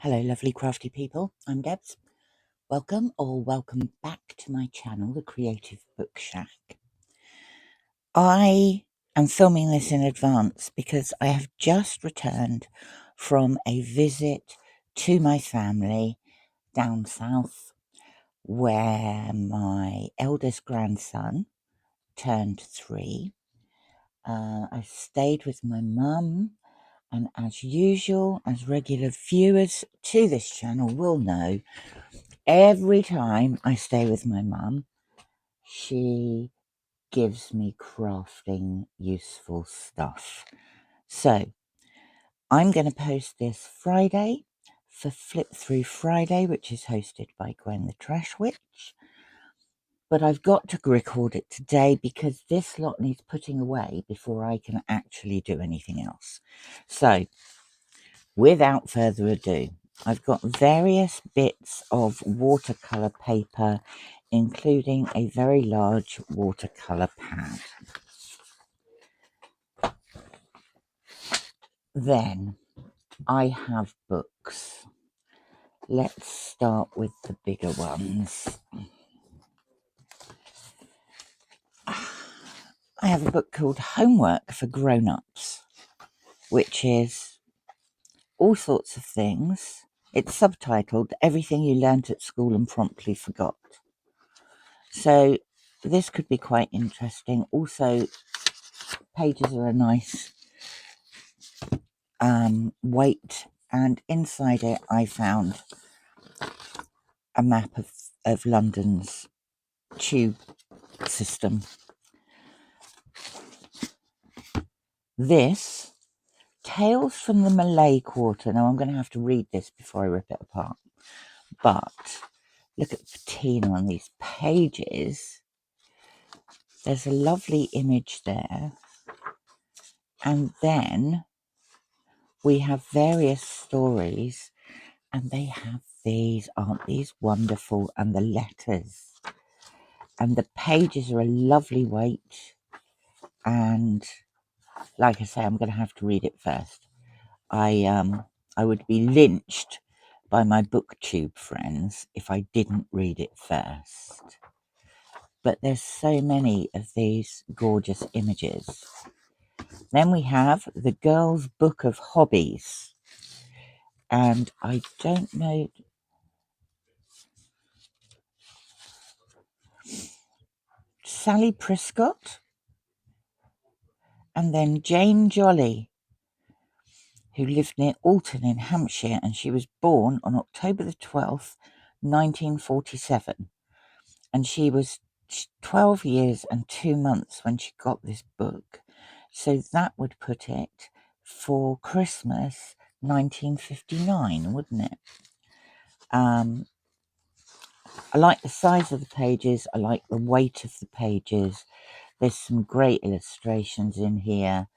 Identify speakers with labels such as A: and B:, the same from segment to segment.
A: Hello, lovely crafty people. I'm Debs. Welcome or welcome back to my channel, The Creative Book Shack. I am filming this in advance because I have just returned from a visit to my family down south where my eldest grandson turned 3. I stayed with my mum, and as usual, as regular viewers to this channel will know, every time I stay with my mum, she gives me crafting useful stuff. So I'm going to post this Friday for Flip Through Friday, which is hosted by Gwen the Trash Witch. But I've got to record it today because this lot needs putting away before I can actually do anything else. So without further ado, I've got various bits of watercolour paper, including a very large watercolour pad. Then I have books. Let's start with the bigger ones. I have a book called Homework for Grown-Ups, which is all sorts of things. It's subtitled Everything You Learnt at School and Promptly Forgot. So this could be quite interesting. Also, pages are a nice weight, and inside it I found a map of London's tube system. This, Tales from the Malay Quarter. Now I'm going to have to read this before I rip it apart. But look at the patina on these pages. There's a lovely image there. And then we have various stories, and they have these, aren't these wonderful? And the letters. And the pages are a lovely weight. And like I say, I'm going to have to read it first. I would be lynched by my booktube friends if I didn't read it first. But there's so many of these gorgeous images. Then we have The Girl's Book of Hobbies. And I don't know... Sally Prescott. And then Jane Jolly, who lived near Alton in Hampshire, and she was born on October the 12th, 1947. And she was 12 years and 2 months when she got this book. So that would put it for Christmas 1959, wouldn't it? I like the size of the pages. I like the weight of the pages. There's some great illustrations in here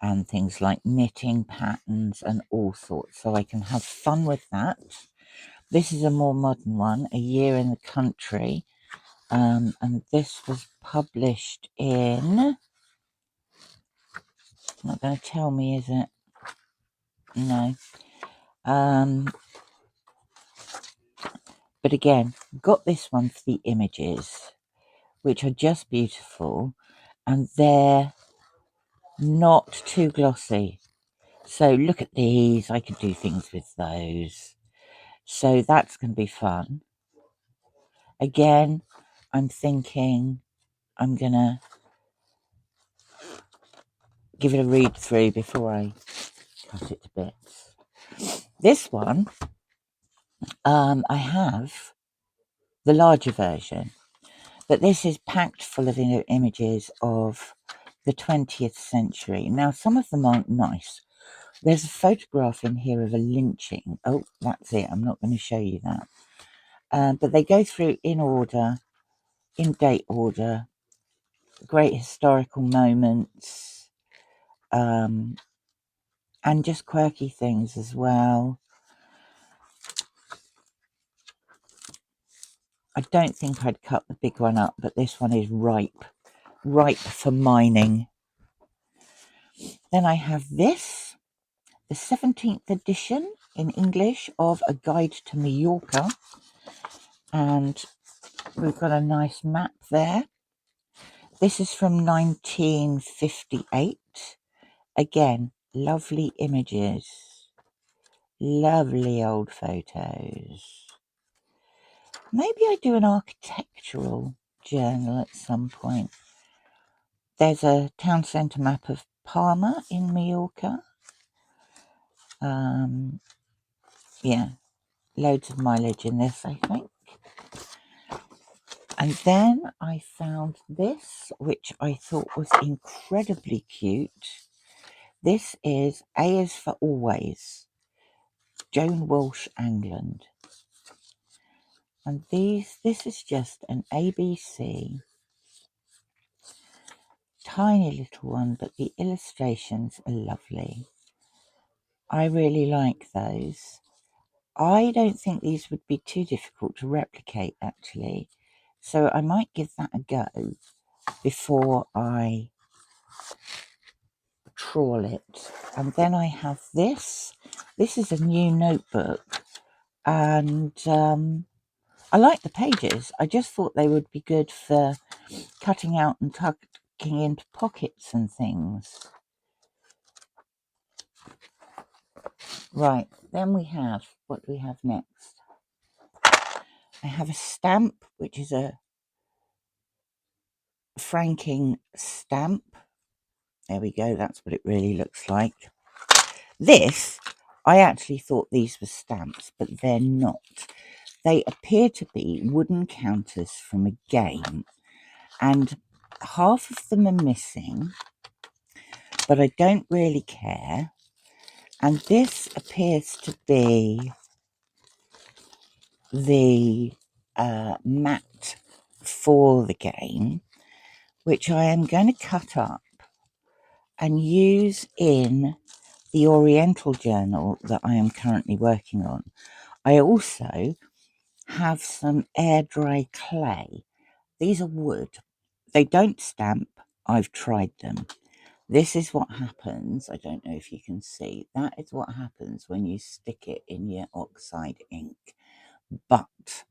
A: and things like knitting patterns and all sorts. So I can have fun with that. This is a more modern one, A Year in the Country. And this was published in... Not going to tell me, is it? No. But again, got this one for the images, which are just beautiful, and they're not too glossy. So look at these. I could do things with those. So that's going to be fun. Again, I'm thinking I'm going to give it a read through before I cut it to bits. This one, I have the larger version, but this is packed full of images of the 20th century. Now, some of them aren't nice. There's a photograph in here of a lynching. Oh, that's it. I'm not going to show you that. But they go through in order, in date order, great historical moments, and just quirky things as well. I don't think I'd cut the big one up, but this one is ripe for mining. Then I have this, the 17th edition in English of A Guide to Mallorca, and we've got a nice map there. This is from 1958. Again, lovely images, lovely old photos. Maybe I do an architectural journal at some point. There's a town centre map of Palma in Mallorca. Yeah, loads of mileage in this, I think. And then I found this, which I thought was incredibly cute. This is A is for Always, Joan Walsh, England. And this is just an ABC, tiny little one, but the illustrations are lovely. I really like those. I don't think these would be too difficult to replicate, actually. So I might give that a go before I trawl it. And then I have this. This is a new notebook, and I like the pages. I just thought they would be good for cutting out and tucking into pockets and things. Right, then we have, what do we have next? I have a stamp, which is a franking stamp. There we go, that's what it really looks like. This, I actually thought these were stamps, but they're not. They appear to be wooden counters from a game, and half of them are missing, but I don't really care. And this appears to be the mat for the game, which I am going to cut up and use in the Oriental journal that I am currently working on. I also have some air dry clay. These are wood. They don't stamp. I've tried them. This is what happens. I don't know if you can see. That is what happens when you stick it in your oxide ink. But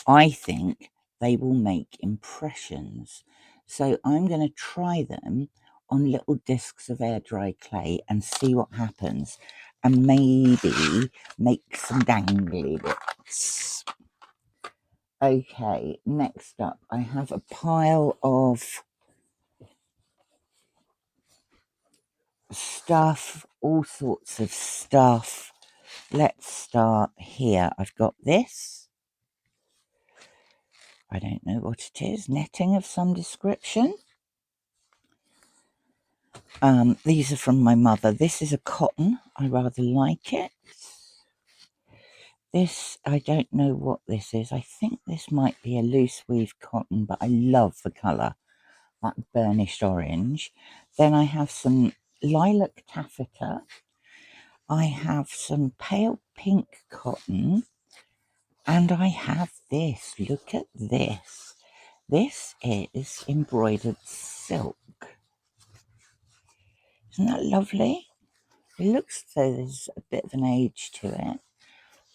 A: I think they will make impressions. So I'm going to try them on little discs of air dry clay and see what happens, and maybe make some dangly bits. Okay, next up I have a pile of stuff, all sorts of stuff. Let's start here. I've got this. I don't know what it is. Netting of some description. These are from my mother. This is a cotton. I rather like it. This, I don't know what this is. I think this might be a loose weave cotton, but I love the colour, that burnished orange. Then I have some lilac taffeta. I have some pale pink cotton. And I have this. Look at this. This is embroidered silk. Isn't that lovely? It looks as though there's a bit of an age to it,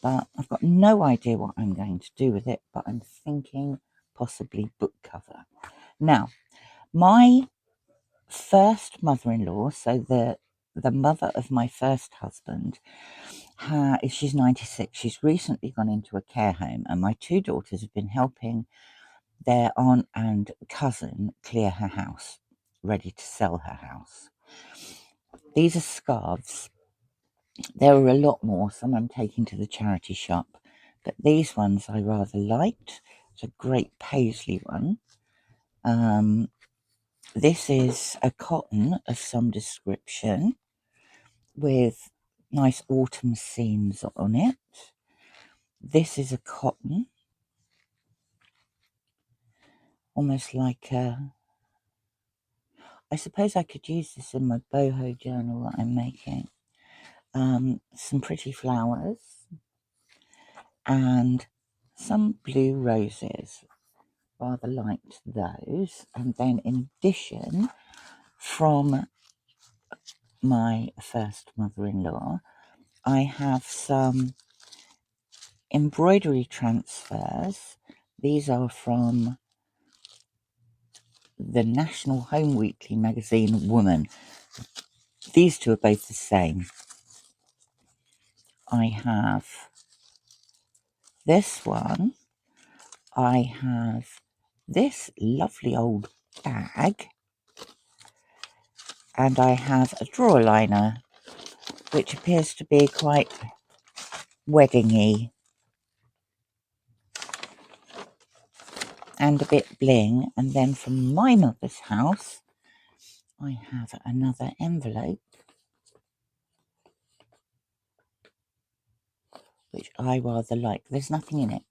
A: but I've got no idea what I'm going to do with it, but I'm thinking possibly book cover. Now, my first mother-in-law, so the mother of my first husband, she's 96. She's recently gone into a care home, and my two daughters have been helping their aunt and cousin clear her house, ready to sell her house. These are scarves. There are a lot more. Some I'm taking to the charity shop, but these ones I rather liked. It's a great paisley one. This is a cotton of some description with nice autumn scenes on it. This is a cotton, almost like a... I suppose I could use this in my boho journal that I'm making. Some pretty flowers and some blue roses. Rather liked those. And then in addition, from my first mother-in-law, I have some embroidery transfers. These are from the National Home Weekly magazine Woman. These two are both the same. I have this one. I have this lovely old bag. And I have a drawer liner, which appears to be quite wedding-y and a bit bling. And then from my mother's house, I have another envelope, which I rather like. There's nothing in it.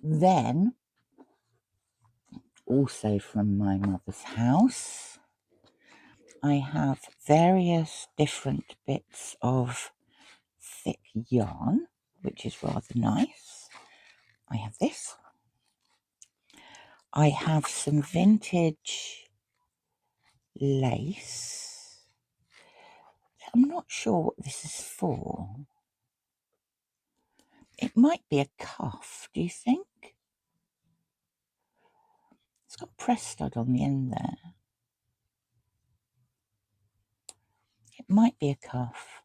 A: Then, also from my mother's house, I have various different bits of thick yarn, which is rather nice. I have this. I have some vintage lace. I'm not sure what this is for. It might be a cuff, do you think? It's got press stud on the end there. It might be a cuff.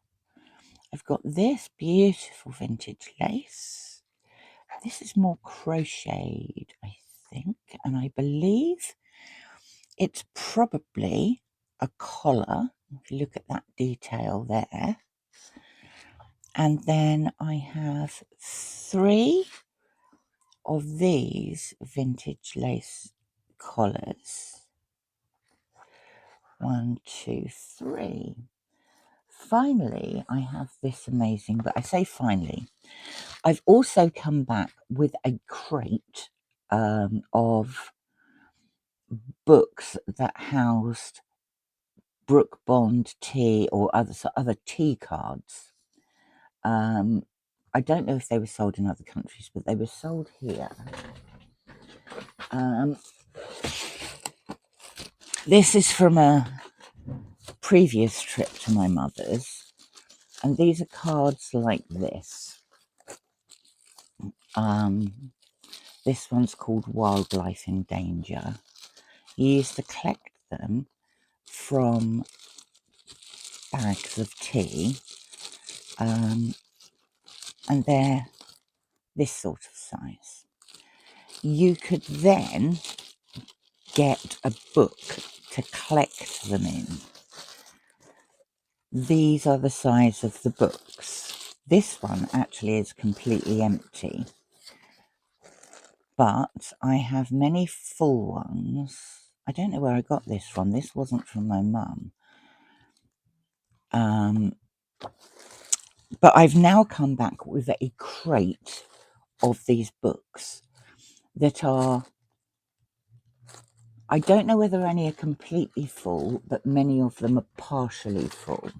A: I've got this beautiful vintage lace. This is more crocheted, I think, and I believe it's probably a collar, if you look at that detail there. And then I have 3 of these vintage lace collars. 1, 2, 3. Finally, I have this amazing, but I say finally, I've also come back with a crate of books that housed Brooke Bond tea or other tea cards. I don't know if they were sold in other countries, but they were sold here. This is from a previous trip to my mother's, and these are cards like this. This one's called Wildlife in Danger. You used to collect them from bags of tea, and they're this sort of size. You could then get a book to collect them in. These are the size of the books. This one actually is completely empty, but I have many full ones. I don't know where I got this from. This wasn't from my mum. But I've now come back with a crate of these books that are, I don't know whether any are completely full, but many of them are partially full.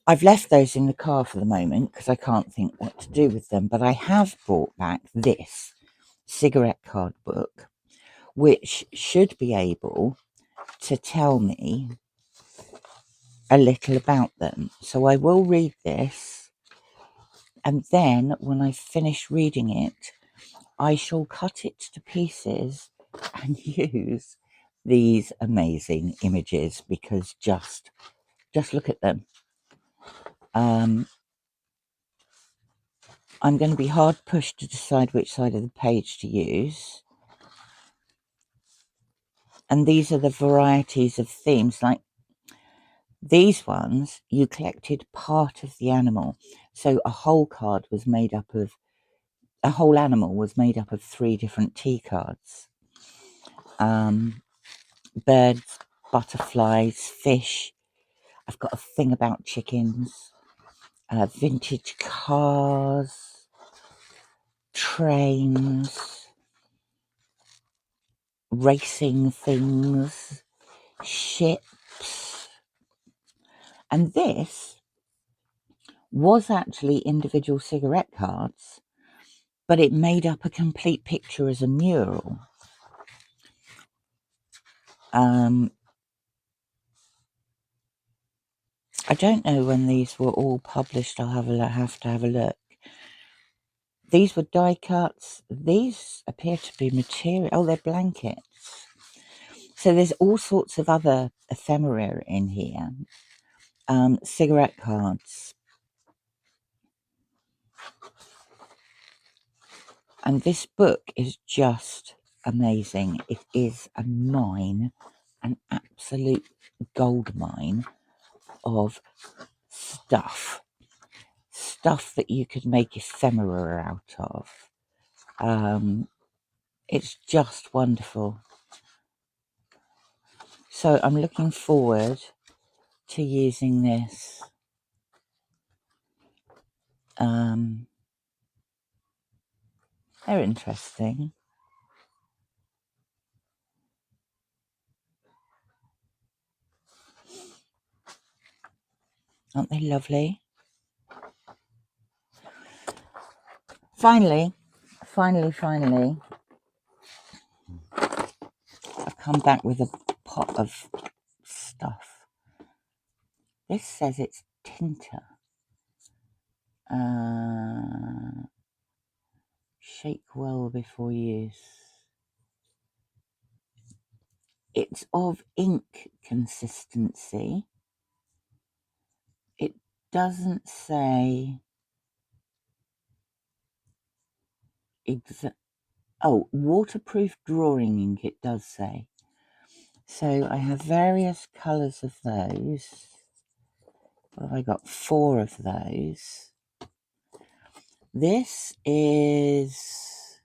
A: I've left those in the car for the moment because I can't think what to do with them, but I have brought back this cigarette card book, which should be able to tell me a little about them. So I will read this, and then when I finish reading it, I shall cut it to pieces and use these amazing images, because just look at them. I'm going to be hard pushed to decide which side of the page to use. And these are the varieties of themes. Like these ones, you collected part of the animal. So a whole animal was made up of 3 different tea cards. Birds, butterflies, fish. I've got a thing about chickens, vintage cars, trains, racing things, ships. And this was actually individual cigarette cards, but it made up a complete picture as a mural. I don't know when these were all published. I'll have to have a look. These were die cuts. These appear to be material. Oh, they're blankets. So there's all sorts of other ephemera in here. Cigarette cards. And this book is just amazing. It is a mine, an absolute gold mine of stuff that you could make ephemera out of. It's just wonderful. So I'm looking forward to using this. They're interesting. Aren't they lovely? Finally, I've come back with a pot of stuff. This says it's tinter. Shake well before use. It's of ink consistency. It doesn't say waterproof drawing ink, it does say. So I have various colours of those. What have I got? 4 of those. This is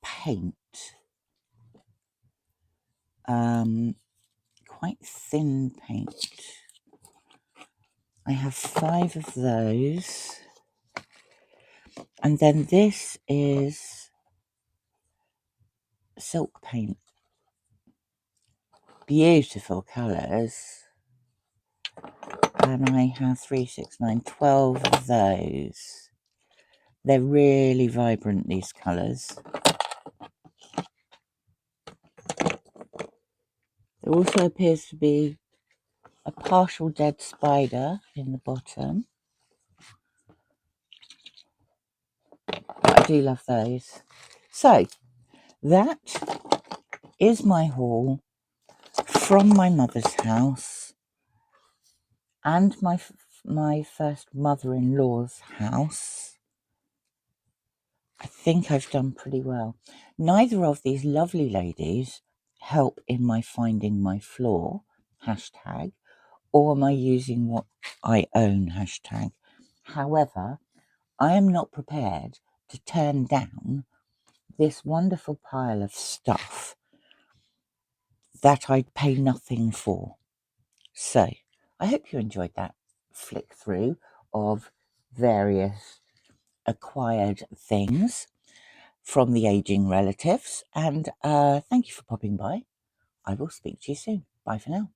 A: paint. Quite thin paint. I have 5 of those. And then this is silk paint. Beautiful colours. And I have 3, 6, 9, 12 of those. They're really vibrant, these colours. There also appears to be a partial dead spider in the bottom. I do love those. So, that is my haul from my mother's house and my first mother-in-law's house. I think I've done pretty well. Neither of these lovely ladies help in my finding my floor hashtag or my using what I own hashtag. However, I am not prepared to turn down this wonderful pile of stuff that I'd pay nothing for. So, I hope you enjoyed that flick through of various acquired things from the aging relatives, and thank you for popping by. I will speak to you soon. Bye for now.